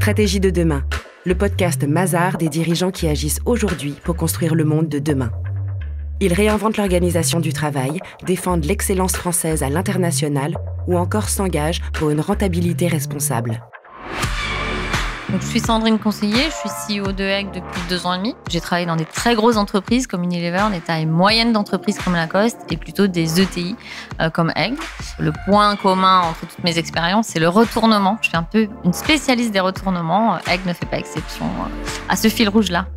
Stratégie de demain, le podcast Mazars des dirigeants qui agissent aujourd'hui pour construire le monde de demain. Ils réinventent l'organisation du travail, défendent l'excellence française à l'international ou encore s'engagent pour une rentabilité responsable. Donc, je suis Sandrine Conseiller, je suis CEO de Egg depuis 2 ans et demi. J'ai travaillé dans des très grosses entreprises comme Unilever, des tailles moyennes d'entreprises comme Lacoste et plutôt des ETI comme Egg. Le point commun entre toutes mes expériences, c'est le retournement. Je suis un peu une spécialiste des retournements. Egg ne fait pas exception à ce fil rouge-là.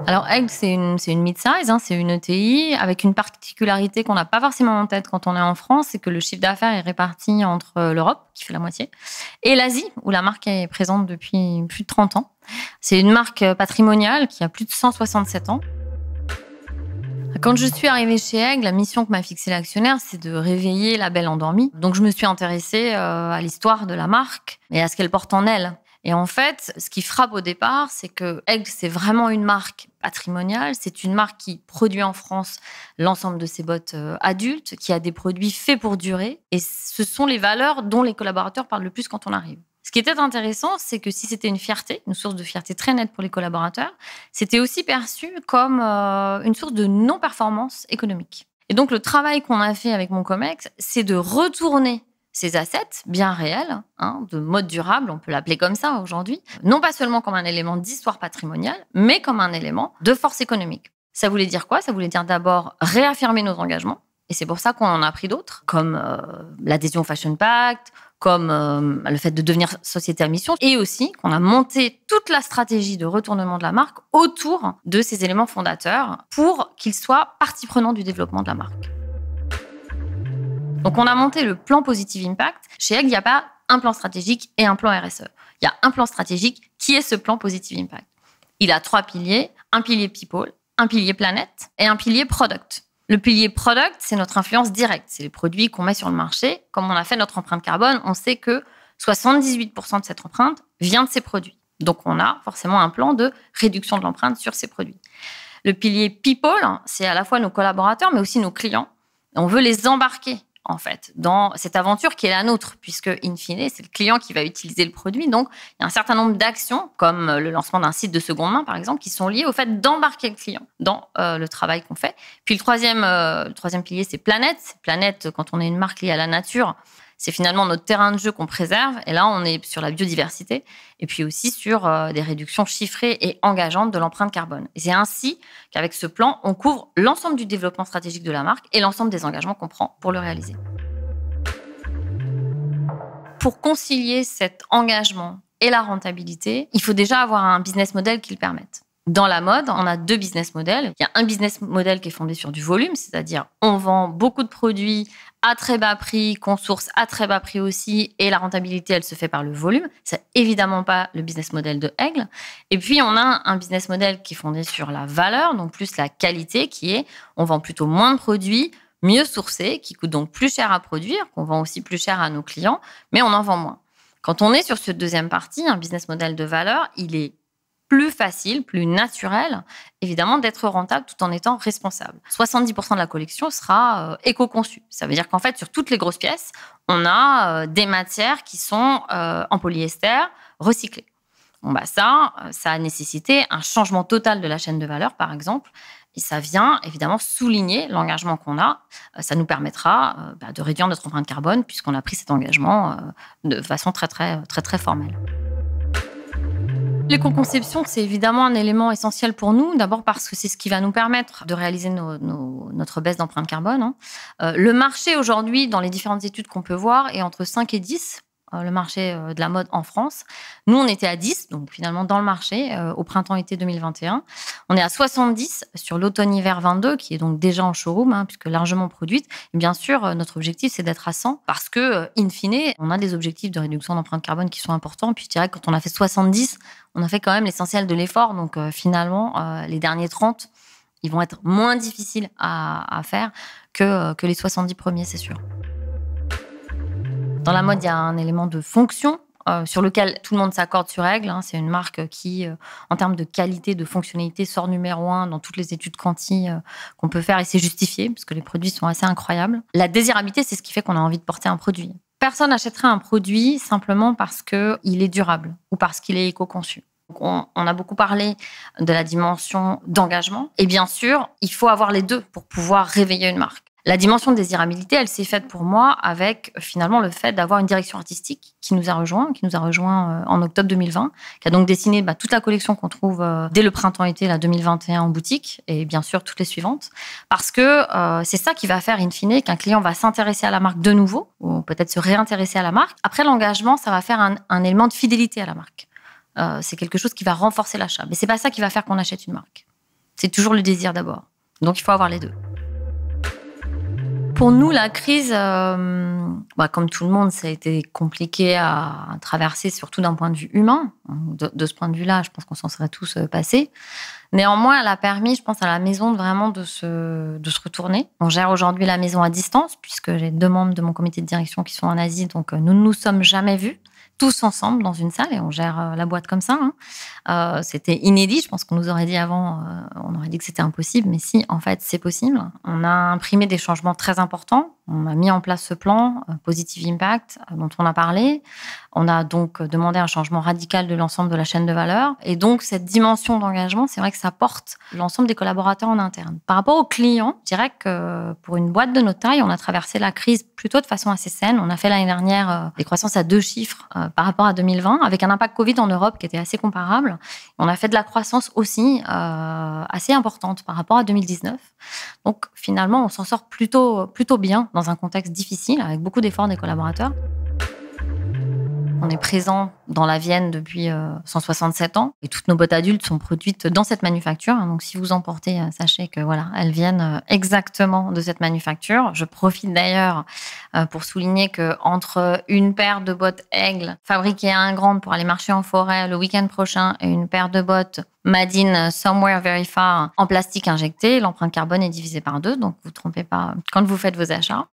Alors, Egg, c'est une mid-size, c'est une ETI avec une particularité qu'on n'a pas forcément en tête quand on est en France, c'est que le chiffre d'affaires est réparti entre l'Europe, qui fait la moitié, et l'Asie, où la marque est présente depuis plus de 30 ans. C'est une marque patrimoniale qui a plus de 167 ans. Quand je suis arrivée chez Egg, la mission que m'a fixée l'actionnaire, c'est de réveiller la belle endormie. Donc, je me suis intéressée à l'histoire de la marque et à ce qu'elle porte en elle. Et en fait, ce qui frappe au départ, c'est que Egg, c'est vraiment une marque patrimoniale. C'est une marque qui produit en France l'ensemble de ses bottes adultes, qui a des produits faits pour durer. Et ce sont les valeurs dont les collaborateurs parlent le plus quand on arrive. Ce qui était intéressant, c'est que si c'était une fierté, une source de fierté très nette pour les collaborateurs, c'était aussi perçu comme une source de non-performance économique. Et donc, le travail qu'on a fait avec mon Comex, c'est de retourner ces assets bien réels, de mode durable, on peut l'appeler comme ça aujourd'hui, non pas seulement comme un élément d'histoire patrimoniale, mais comme un élément de force économique. Ça voulait dire quoi ? Ça voulait dire d'abord réaffirmer nos engagements, et c'est pour ça qu'on en a pris d'autres, comme l'adhésion au Fashion Pact, comme le fait de devenir société à mission, et aussi qu'on a monté toute la stratégie de retournement de la marque autour de ces éléments fondateurs pour qu'ils soient partie prenante du développement de la marque. Donc, on a monté le plan Positive Impact. Chez Egg, il n'y a pas un plan stratégique et un plan RSE. Il y a un plan stratégique qui est ce plan Positive Impact. Il a 3 piliers, un pilier People, un pilier Planète et un pilier Product. Le pilier Product, c'est notre influence directe. C'est les produits qu'on met sur le marché. Comme on a fait notre empreinte carbone, on sait que 78% de cette empreinte vient de ces produits. Donc, on a forcément un plan de réduction de l'empreinte sur ces produits. Le pilier People, c'est à la fois nos collaborateurs, mais aussi nos clients. On veut les embarquer en fait, dans cette aventure qui est la nôtre, puisque, in fine, c'est le client qui va utiliser le produit. Donc, il y a un certain nombre d'actions, comme le lancement d'un site de seconde main, par exemple, qui sont liées au fait d'embarquer le client dans le travail qu'on fait. Puis, le troisième pilier, c'est Planète. Planète, quand on est une marque liée à la nature, c'est finalement notre terrain de jeu qu'on préserve. Et là, on est sur la biodiversité et puis aussi sur des réductions chiffrées et engageantes de l'empreinte carbone. Et c'est ainsi qu'avec ce plan, on couvre l'ensemble du développement stratégique de la marque et l'ensemble des engagements qu'on prend pour le réaliser. Pour concilier cet engagement et la rentabilité, il faut déjà avoir un business model qui le permette. Dans la mode, on a 2 business models. Il y a un business model qui est fondé sur du volume, c'est-à-dire on vend beaucoup de produits à très bas prix, qu'on source à très bas prix aussi, et la rentabilité, elle se fait par le volume. C'est évidemment pas le business model de Egg. Et puis, on a un business model qui est fondé sur la valeur, donc plus la qualité, qui est on vend plutôt moins de produits, mieux sourcés, qui coûtent donc plus cher à produire, qu'on vend aussi plus cher à nos clients, mais on en vend moins. Quand on est sur cette deuxième partie, un business model de valeur, il est plus facile, plus naturel, évidemment, d'être rentable tout en étant responsable. 70% de la collection sera éco-conçue. Ça veut dire qu'en fait, sur toutes les grosses pièces, on a des matières qui sont en polyester recyclées. Bon, ça a nécessité un changement total de la chaîne de valeur, par exemple, et ça vient évidemment souligner l'engagement qu'on a. Ça nous permettra de réduire notre empreinte carbone puisqu'on a pris cet engagement de façon très, très, très, très formelle. L'éco-conception, c'est évidemment un élément essentiel pour nous. D'abord parce que c'est ce qui va nous permettre de réaliser notre baisse d'empreinte carbone. Le marché aujourd'hui, dans les différentes études qu'on peut voir, est entre 5 et 10. Le marché de la mode en France. Nous, on était à 10, donc finalement dans le marché, au printemps-été 2021. On est à 70 sur l'automne-hiver 22, qui est donc déjà en showroom, puisque largement produite. Et bien sûr, notre objectif, c'est d'être à 100, parce que, in fine, on a des objectifs de réduction d'empreinte carbone qui sont importants. Puis je dirais que quand on a fait 70, on a fait quand même l'essentiel de l'effort. Donc finalement, les derniers 30, ils vont être moins difficiles à faire que les 70 premiers, c'est sûr. Dans la mode, il y a un élément de fonction sur lequel tout le monde s'accorde sur Egg. C'est une marque qui, en termes de qualité, de fonctionnalité, sort numéro 1 dans toutes les études quanti qu'on peut faire. Et c'est justifié, parce que les produits sont assez incroyables. La désirabilité, c'est ce qui fait qu'on a envie de porter un produit. Personne n'achèterait un produit simplement parce qu'il est durable ou parce qu'il est éco-conçu. On a beaucoup parlé de la dimension d'engagement. Et bien sûr, il faut avoir les deux pour pouvoir réveiller une marque. La dimension de désirabilité, elle s'est faite pour moi avec finalement le fait d'avoir une direction artistique qui nous a rejoint en octobre 2020, qui a donc dessiné toute la collection qu'on trouve dès le printemps-été 2021 en boutique et bien sûr toutes les suivantes. Parce que c'est ça qui va faire in fine qu'un client va s'intéresser à la marque de nouveau ou peut-être se réintéresser à la marque. Après l'engagement, ça va faire un élément de fidélité à la marque. C'est quelque chose qui va renforcer l'achat. Mais c'est pas ça qui va faire qu'on achète une marque. C'est toujours le désir d'abord. Donc il faut avoir les deux. Pour nous, la crise, comme tout le monde, ça a été compliqué à traverser, surtout d'un point de vue humain. De ce point de vue-là, je pense qu'on s'en serait tous passés. Néanmoins, elle a permis, je pense, à la maison vraiment de se retourner. On gère aujourd'hui la maison à distance, puisque j'ai 2 membres de mon comité de direction qui sont en Asie, donc nous ne nous sommes jamais vus. Tous ensemble dans une salle et on gère la boîte comme ça. C'était inédit. Je pense qu'on nous aurait dit avant, on aurait dit que c'était impossible. Mais si, en fait, c'est possible. On a imprimé des changements très importants. On a mis en place ce plan Positive Impact dont on a parlé. On a donc demandé un changement radical de l'ensemble de la chaîne de valeur. Et donc, cette dimension d'engagement, c'est vrai que ça porte l'ensemble des collaborateurs en interne. Par rapport aux clients, je dirais que pour une boîte de notre taille, on a traversé la crise plutôt de façon assez saine. On a fait l'année dernière des croissances à 2 chiffres par rapport à 2020, avec un impact Covid en Europe qui était assez comparable. On a fait de la croissance aussi assez importante par rapport à 2019. Donc, finalement, on s'en sort plutôt bien dans un contexte difficile, avec beaucoup d'efforts des collaborateurs. On est présent dans la Vienne depuis 167 ans et toutes nos bottes adultes sont produites dans cette manufacture. Donc, si vous en portez, sachez que voilà, elles viennent exactement de cette manufacture. Je profite d'ailleurs pour souligner que entre une paire de bottes Aigle fabriquées à Ingrandes pour aller marcher en forêt le week-end prochain et une paire de bottes Made in Somewhere Very Far en plastique injecté, l'empreinte carbone est divisée par 2. Donc, vous ne vous trompez pas quand vous faites vos achats.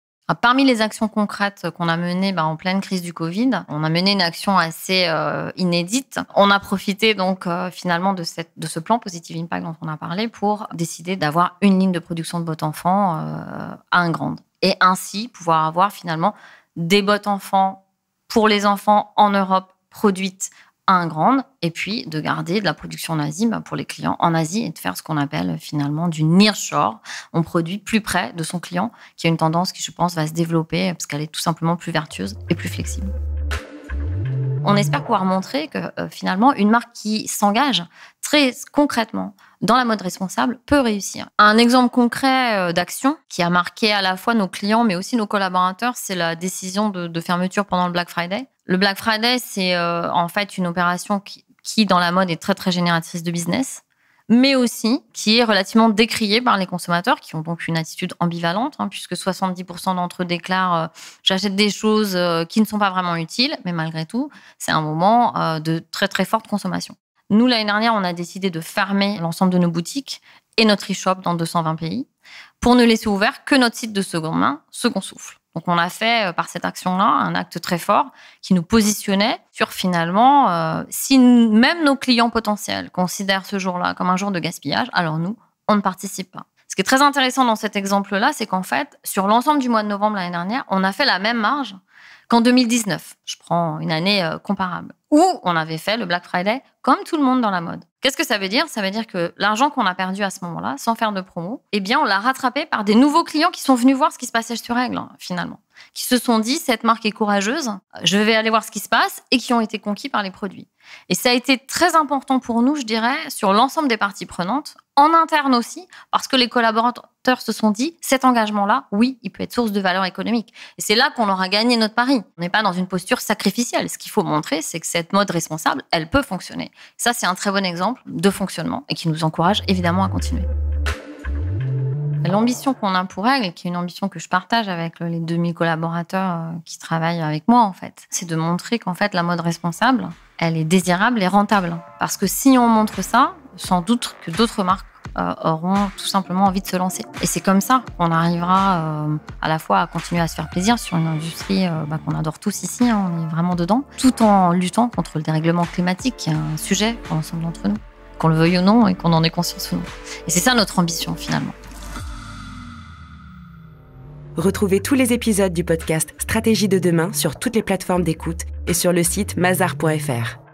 Parmi les actions concrètes qu'on a menées en pleine crise du Covid, on a mené une action assez inédite. On a profité donc finalement de ce plan Positive Impact dont on a parlé pour décider d'avoir une ligne de production de bottes enfants à Ingrandes. Et ainsi pouvoir avoir finalement des bottes enfants pour les enfants en Europe produites à Ingrandes et puis de garder de la production en Asie pour les clients en Asie et de faire ce qu'on appelle finalement du nearshore. On produit plus près de son client, qui est une tendance qui, je pense, va se développer parce qu'elle est tout simplement plus vertueuse et plus flexible. On espère pouvoir montrer que finalement, une marque qui s'engage très concrètement dans la mode responsable peut réussir. Un exemple concret d'action qui a marqué à la fois nos clients mais aussi nos collaborateurs, c'est la décision de fermeture pendant le Black Friday. Le Black Friday, c'est en fait une opération qui, dans la mode, est très, très génératrice de business, mais aussi qui est relativement décriée par les consommateurs qui ont donc une attitude ambivalente, puisque 70% d'entre eux déclarent « j'achète des choses qui ne sont pas vraiment utiles », mais malgré tout, c'est un moment de très, très forte consommation. Nous, l'année dernière, on a décidé de fermer l'ensemble de nos boutiques et notre e-shop dans 220 pays pour ne laisser ouvert que notre site de seconde main, Second Souffle. Donc, on a fait, par cette action-là, un acte très fort qui nous positionnait sur, finalement, si même nos clients potentiels considèrent ce jour-là comme un jour de gaspillage, alors nous, on ne participe pas. Ce qui est très intéressant dans cet exemple-là, c'est qu'en fait, sur l'ensemble du mois de novembre l'année dernière, on a fait la même marge qu'en 2019. Je prends une année comparable, où on avait fait le Black Friday comme tout le monde dans la mode. Qu'est-ce que ça veut dire ? Ça veut dire que l'argent qu'on a perdu à ce moment-là, sans faire de promo, eh bien, on l'a rattrapé par des nouveaux clients qui sont venus voir ce qui se passait sur Aigle, finalement. Qui se sont dit, cette marque est courageuse, je vais aller voir ce qui se passe, et qui ont été conquis par les produits. Et ça a été très important pour nous, je dirais, sur l'ensemble des parties prenantes, en interne aussi, parce que les collaborateurs se sont dit, cet engagement-là, oui, il peut être source de valeur économique. Et c'est là qu'on aura gagné notre pari. On n'est pas dans une posture sacrificielle. Ce qu'il faut montrer, c'est que cette mode responsable, elle peut fonctionner. Ça, c'est un très bon exemple de fonctionnement et qui nous encourage évidemment à continuer. L'ambition qu'on a pour Aigle, qui est une ambition que je partage avec les 2000 collaborateurs qui travaillent avec moi, en fait, c'est de montrer qu'en fait, la mode responsable, elle est désirable et rentable. Parce que si on montre ça, sans doute que d'autres marques auront tout simplement envie de se lancer. Et c'est comme ça qu'on arrivera à la fois à continuer à se faire plaisir sur une industrie qu'on adore tous ici, on est vraiment dedans, tout en luttant contre le dérèglement climatique, qui est un sujet pour l'ensemble d'entre nous, qu'on le veuille ou non et qu'on en ait conscience ou non. Et c'est ça notre ambition finalement. Retrouvez tous les épisodes du podcast Stratégie de demain sur toutes les plateformes d'écoute et sur le site mazars.fr.